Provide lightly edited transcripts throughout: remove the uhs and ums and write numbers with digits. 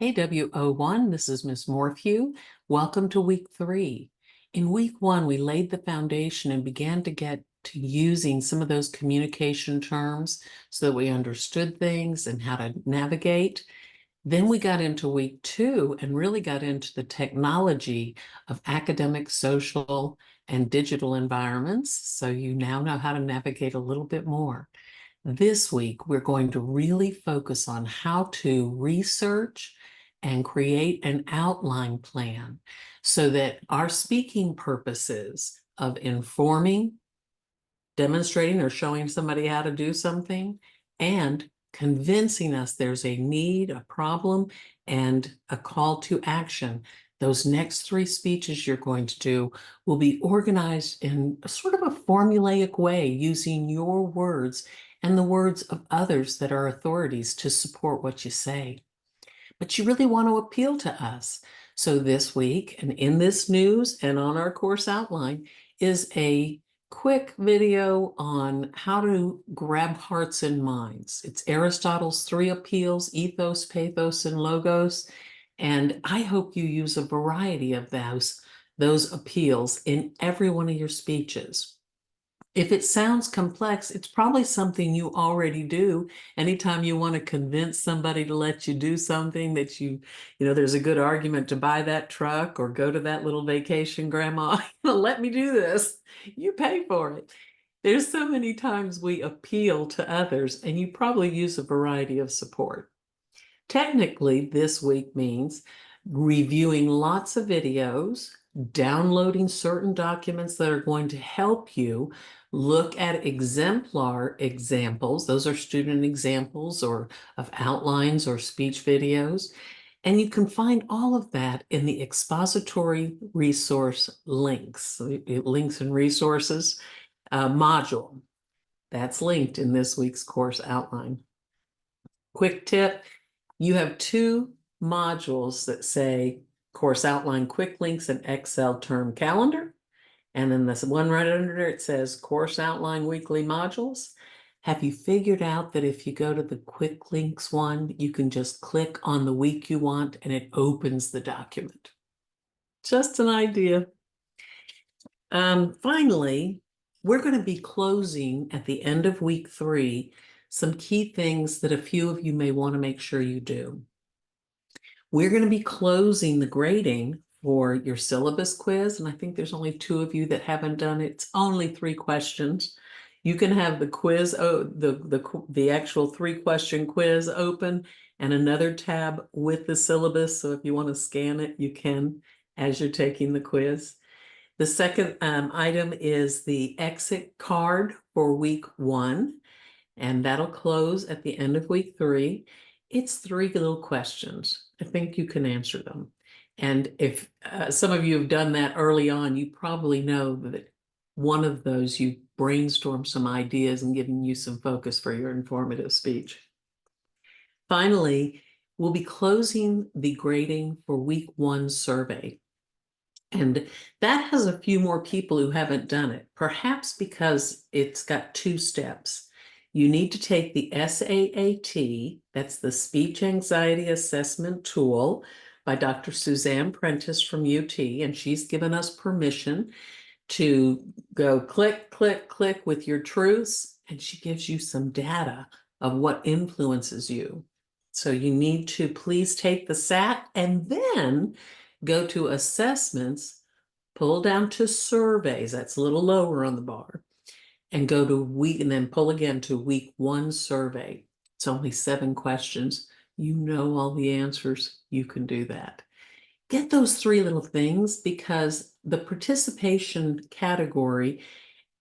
Hey, W01, this is Miss Morphew. Welcome to week 3. In week 1, we laid the foundation and began to get to using some of those communication terms so that we understood things and how to navigate. Then we got into week 2 and really got into the technology of academic, social, and digital environments. So you now know how to navigate a little bit more. This week, we're going to really focus on how to research and create an outline plan so that our speaking purposes of informing, demonstrating, or showing somebody how to do something, and convincing us there's a need, a problem, and a call to action. Those next 3 speeches you're going to do will be organized in a sort of a formulaic way using your words and the words of others that are authorities to support what you say. But you really want to appeal to us. So this week, and in this news and on our course outline, is a quick video on how to grab hearts and minds. It's Aristotle's 3 appeals: ethos, pathos, and logos. And I hope you use a variety of those appeals in every one of your speeches. If it sounds complex, it's probably something you already do. Anytime you want to convince somebody to let you do something that there's a good argument to buy that truck or go to that little vacation, grandma, let me do this. You pay for it. There's so many times we appeal to others, and you probably use a variety of support. Technically, this week means reviewing lots of videos, downloading certain documents that are going to help you look at exemplar examples. Those are student examples or of outlines or speech videos. And you can find all of that in the expository resource links, links and resources module. That's linked in this week's course outline. Quick tip: you have 2 modules that say course outline, quick links, and Excel term calendar. And then this one right under it says course outline weekly modules. Have you figured out that if you go to the quick links one, you can just click on the week you want and it opens the document? Just an idea. Finally, we're going to be closing at the end of week 3 some key things that a few of you may want to make sure you do. We're going to be closing the grading for your syllabus quiz, and I think there's only 2 of you that haven't done it. It's only 3 questions. You can have the quiz, the actual 3-question quiz open and another tab with the syllabus. So if you want to scan it, you can as you're taking the quiz. The second item is the exit card for week 1, and that'll close at the end of week 3. It's 3 little questions. I think you can answer them. And if some of you have done that early on, you probably know that one of those you brainstorm some ideas and giving you some focus for your informative speech. Finally, we'll be closing the grading for week 1 survey. And that has a few more people who haven't done it, perhaps because it's got 2 steps. You need to take the SAAT, that's the Speech Anxiety Assessment Tool by Dr. Suzanne Prentice from UT, and she's given us permission to go click, click, click with your truths, and she gives you some data of what influences you. So you need to please take the SAT and then go to assessments, pull down to surveys, that's a little lower on the bar, and go to week, and then pull again to week 1 survey. It's only 7 questions. You know all the answers. You can do that. Get those 3 little things, because the participation category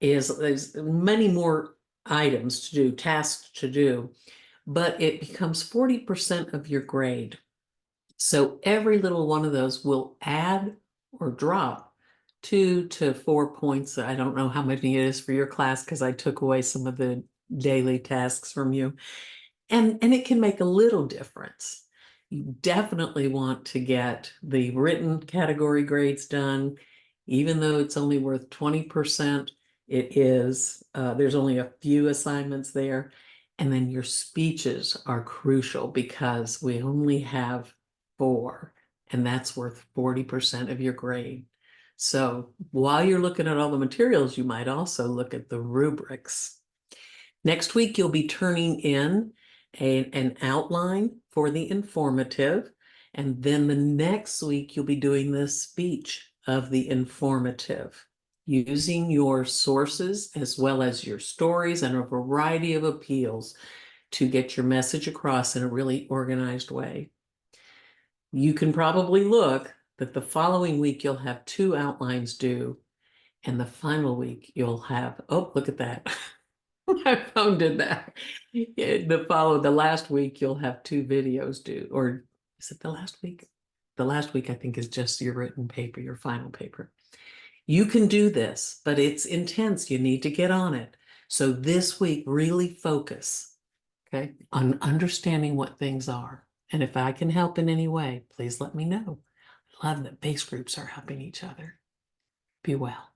there's many more items to do, tasks to do, but it becomes 40% of your grade. So every little one of those will add or drop 2 to 4 points. I don't know how many it is for your class because I took away some of the daily tasks from you. And it can make a little difference. You definitely want to get the written category grades done. Even though it's only worth 20%, it is, there's only a few assignments there. And then your speeches are crucial because we only have 4, and that's worth 40% of your grade. So while you're looking at all the materials, you might also look at the rubrics. Next week, you'll be turning in an outline for the informative. And then the next week, you'll be doing the speech of the informative, using your sources as well as your stories and a variety of appeals to get your message across in a really organized way. You can probably look that the following week, you'll have 2 outlines due. And the final week, you'll have, oh, look at that. My phone did that. The last week you'll have 2 videos due, or is it the last week? The last week I think is just your written paper, your final paper. You can do this, but it's intense. You need to get on it. So this week, really focus, okay, on understanding what things are. And if I can help in any way, please let me know. I love that base groups are helping each other. Be well.